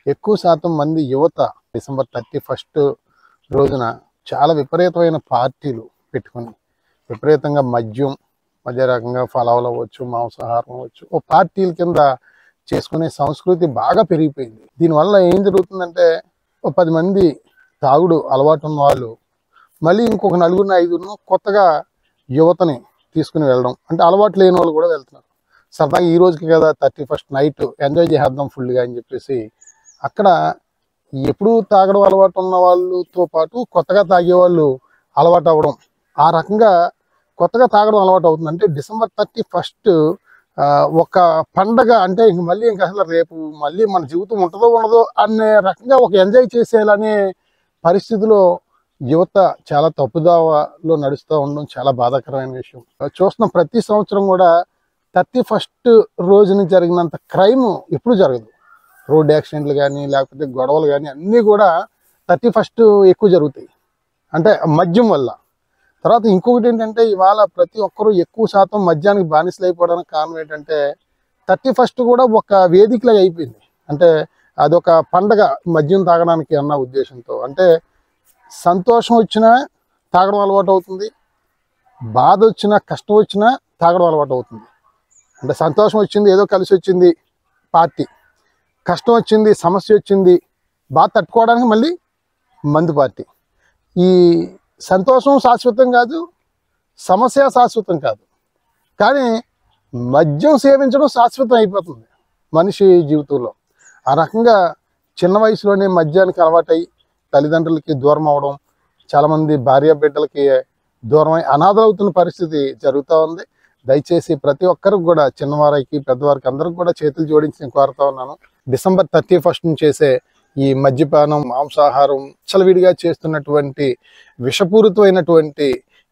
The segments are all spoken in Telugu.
ఎక్కువ శాతం మంది యువత డిసెంబర్ 31 రోజున చాలా విపరీతమైన పార్టీలు పెట్టుకొని విపరీతంగా మధ్య రకంగా ఫలాలు అవ్వచ్చు, మాంసాహారం అవ్వచ్చు, ఓ పార్టీల కింద చేసుకునే సంస్కృతి బాగా పెరిగిపోయింది. దీనివల్ల ఏం జరుగుతుందంటే ఓ 10 మంది తాగుడు అలవాటు ఉన్న వాళ్ళు మళ్ళీ ఇంకొక నలుగురిని ఐదుగురిని కొత్తగా యువతని తీసుకుని వెళ్ళడం, అంటే అలవాటు లేని వాళ్ళు కూడా వెళ్తున్నారు. సరదాగా ఈ రోజుకి కదా 31 నైట్ ఎంజాయ్ చేద్దాం ఫుల్గా అని చెప్పేసి అక్కడ ఎప్పుడు తాగడం అలవాటు ఉన్న వాళ్ళతో పాటు కొత్తగా తాగేవాళ్ళు అలవాటు అవ్వడం, ఆ రకంగా కొత్తగా తాగడం అలవాటు అవుతుంది. అంటే డిసెంబర్ 31 ఒక పండగ అంటే ఇంక మళ్ళీ ఇంకా అసలు రేపు మళ్ళీ మన జీవితం ఉంటుందో ఉండదో అనే రకంగా ఒక ఎంజాయ్ చేసేయాలనే పరిస్థితిలో యువత చాలా తప్పుదావలో నడుస్తూ ఉండడం చాలా బాధాకరమైన విషయం. చూస్తున్న ప్రతి సంవత్సరం కూడా 31 రోజున జరిగినంత క్రైమ్ ఎప్పుడు జరగదు. రోడ్ యాక్సిడెంట్లు కానీ లేకపోతే గొడవలు కానీ అన్నీ కూడా 31 ఎక్కువ జరుగుతాయి, అంటే మద్యం వల్ల. తర్వాత ఇంకొకటి ఏంటంటే ఇవాళ ప్రతి ఒక్కరూ ఎక్కువ శాతం మద్యానికి బానిసలు అయిపోవడానికి కారణం ఏంటంటే 31 కూడా ఒక వేదికలాగా అయిపోయింది. అంటే అదొక పండగ మద్యం తాగడానికి అన్న ఉద్దేశంతో. అంటే సంతోషం వచ్చినా తాగడం అలవాటు అవుతుంది, బాధ వచ్చినా కష్టం వచ్చినా తాగడం అలవాటు అవుతుంది. అంటే సంతోషం వచ్చింది ఏదో కలిసి వచ్చింది పార్టీ, కష్టం వచ్చింది సమస్య వచ్చింది బాధ తట్టుకోవడానికి మళ్ళీ మందు పార్టీ. ఈ సంతోషం శాశ్వతం కాదు, సమస్య శాశ్వతం కాదు, కానీ మద్యం సేవించడం శాశ్వతం అయిపోతుంది మనిషి జీవితంలో. ఆ రకంగా చిన్న వయసులోనే మద్యానికి అలవాటై తల్లిదండ్రులకి దూరం అవడం, చాలామంది భార్య బిడ్డలకి దూరమై అనాథలవుతున్న పరిస్థితి జరుగుతూ ఉంది. దయచేసి ప్రతి ఒక్కరికి కూడా చిన్నవారికి పెద్దవారికి అందరికి కూడా చేతులు జోడించి నేను కోరుతా ఉన్నాను. డిసెంబర్ 31 చేసే ఈ మద్యపానం, మాంసాహారం, చలవిడిగా చేస్తున్నటువంటి విషపూరితమైనటువంటి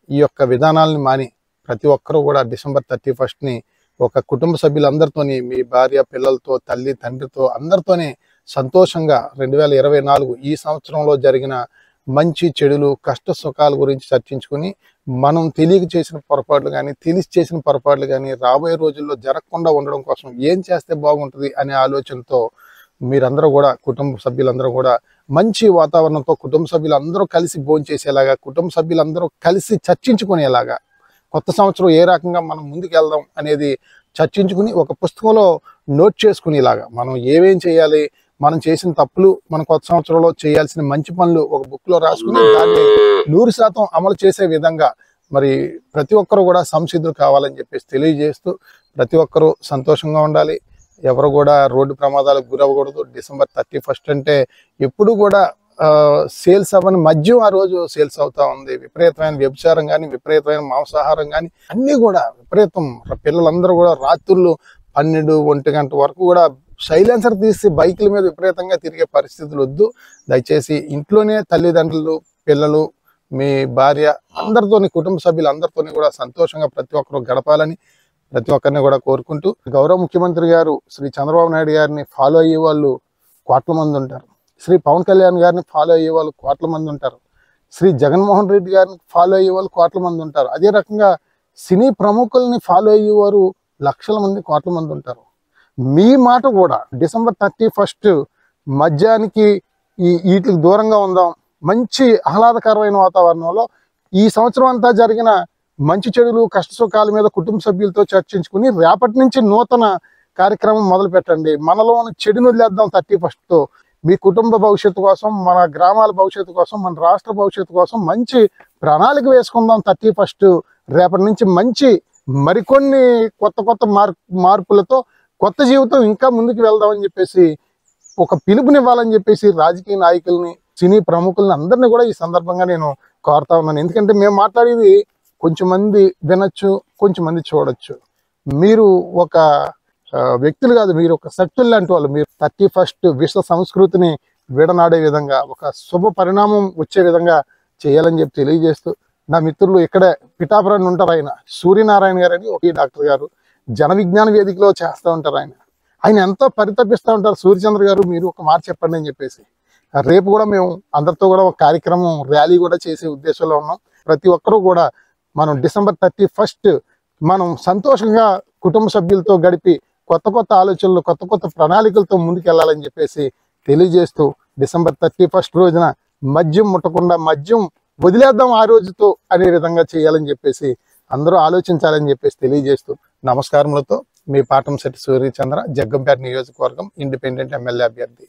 ఈ యొక్క విధానాలను మాని ప్రతి ఒక్కరూ కూడా డిసెంబర్ 31ని ఒక కుటుంబ సభ్యులందరితోని, మీ భార్య పిల్లలతో, తల్లి తండ్రితో అందరితోనే సంతోషంగా 2024 ఈ సంవత్సరంలో జరిగిన మంచి చెడులు కష్ట సుఖాల గురించి చర్చించుకుని మనం తెలియక చేసిన పొరపాట్లు కానీ తెలిసి చేసిన పొరపాట్లు కానీ రాబోయే రోజుల్లో జరగకుండా ఉండడం కోసం ఏం చేస్తే బాగుంటుంది అనే ఆలోచనతో మీరందరూ కూడా కుటుంబ సభ్యులందరూ కూడా మంచి వాతావరణంతో కుటుంబ సభ్యులందరూ కలిసి భోంచేసేలాగా, కుటుంబ సభ్యులందరూ కలిసి చర్చించుకునేలాగా, కొత్త సంవత్సరం ఏ రకంగా మనం ముందుకు వెళ్దాం అనేది చర్చించుకుని ఒక పుస్తకంలో నోట్ చేసుకునేలాగా మనం ఏమేం చేయాలి, మనం చేసిన తప్పులు, మన కొత్త సంవత్సరంలో చేయాల్సిన మంచి పనులు ఒక బుక్లో రాసుకుని దాన్ని 100% అమలు చేసే విధంగా మరి ప్రతి ఒక్కరు కూడా సంసిద్ధులు కావాలని చెప్పేసి తెలియజేస్తూ ప్రతి ఒక్కరూ సంతోషంగా ఉండాలి. ఎవరు కూడా రోడ్డు ప్రమాదాలకు గురవ్వకూడదు. డిసెంబర్ 31 అంటే ఎప్పుడు కూడా సేల్స్ అవ్వని మద్యం ఆ రోజు సేల్స్ అవుతా ఉంది. విపరీతమైన వ్యభిచారం కానీ, విపరీతమైన మాంసాహారం కానీ అన్నీ కూడా విపరీతం. పిల్లలందరూ కూడా రాత్రులు 12-1 గంట వరకు కూడా సైలెన్సర్ తీసి బైకుల మీద విపరీతంగా తిరిగే పరిస్థితులు వద్దు. దయచేసి ఇంట్లోనే తల్లిదండ్రులు, పిల్లలు, మీ భార్య అందరితోని, కుటుంబ సభ్యులందరితోని కూడా సంతోషంగా ప్రతి ఒక్కరు గడపాలని ప్రతి ఒక్కరిని కూడా కోరుకుంటూ, గౌరవ ముఖ్యమంత్రి గారు శ్రీ చంద్రబాబు నాయుడు గారిని ఫాలో అయ్యే వాళ్ళు కోట్ల మంది ఉంటారు. శ్రీ పవన్ కళ్యాణ్ గారిని ఫాలో అయ్యే వాళ్ళు కోట్ల మంది ఉంటారు. శ్రీ జగన్మోహన్ రెడ్డి గారిని ఫాలో అయ్యే వాళ్ళు కోట్ల మంది ఉంటారు. అదే రకంగా సినీ ప్రముఖుల్ని ఫాలో అయ్యేవారు లక్షల మంది, కోట్ల మంది ఉంటారు. మీ మాట కూడా డిసెంబర్ 31 మద్యానికి వీటికి దూరంగా ఉందాం, మంచి ఆహ్లాదకరమైన వాతావరణంలో ఈ సంవత్సరం అంతా జరిగిన మంచి చెడులు కష్ట సుఖాల మీద కుటుంబ సభ్యులతో చర్చించుకుని రేపటి నుంచి నూతన కార్యక్రమం మొదలు పెట్టండి. మనలో ఉన్న చెడును వదిలేద్దాం 31తో. మీ కుటుంబ భవిష్యత్తు కోసం, మన గ్రామాల భవిష్యత్తు కోసం, మన రాష్ట్ర భవిష్యత్తు కోసం మంచి ప్రణాళిక వేసుకుందాం 31. రేపటి నుంచి మంచి మరికొన్ని కొత్త మార్పులతో కొత్త జీవితం ఇంకా ముందుకు వెళ్దామని చెప్పేసి ఒక పిలుపునివ్వాలని చెప్పేసి రాజకీయ నాయకుల్ని, సినీ ప్రముఖుల్ని అందరినీ కూడా ఈ సందర్భంగా నేను కోరుతా ఉన్నాను. ఎందుకంటే మేము మాట్లాడేది కొంచెం మంది వినొచ్చు, కొంచెం మంది చూడొచ్చు. మీరు ఒక వ్యక్తులు కాదు, మీరు ఒక శక్తులు లాంటి వాళ్ళు. మీరు 31 విశ్వ సంస్కృతిని విడనాడే విధంగా, ఒక శుభ పరిణామం వచ్చే విధంగా చేయాలని చెప్పి తెలియజేస్తూ, నా మిత్రులు ఇక్కడే పిఠాపురాన్ని ఉంటారు, ఆయన సూర్యనారాయణ గారు అని ఒక డాక్టర్ గారు జన విజ్ఞాన వేదికలో చేస్తూ ఉంటారు. ఆయన ఎంతో పరితపిస్తూ ఉంటారు. సూర్యచంద్ర గారు మీరు ఒక మాట చెప్పండి అని చెప్పేసి రేపు కూడా మేము అందరితో కూడా ఒక కార్యక్రమం ర్యాలీ కూడా చేసే ఉద్దేశంలో ఉన్నాం. ప్రతి ఒక్కరూ కూడా మనం డిసెంబర్ 31 మనం సంతోషంగా కుటుంబ సభ్యులతో గడిపి కొత్త ఆలోచనలు, కొత్త ప్రణాళికలతో ముందుకు వెళ్ళాలని చెప్పేసి తెలియజేస్తూ డిసెంబర్ 31 రోజున మద్యం ముట్టకుండా మద్యం వదిలేద్దాం ఆ రోజుతో అనే విధంగా చేయాలని చెప్పేసి అందరూ ఆలోచించాలని చెప్పేసి తెలియజేస్తూ నమస్కారములతో మీ పాటంశెట్టి సూర్యచంద్ర, జగ్గంపేట నియోజకవర్గం ఇండిపెండెంట్ ఎమ్మెల్యే అభ్యర్థి.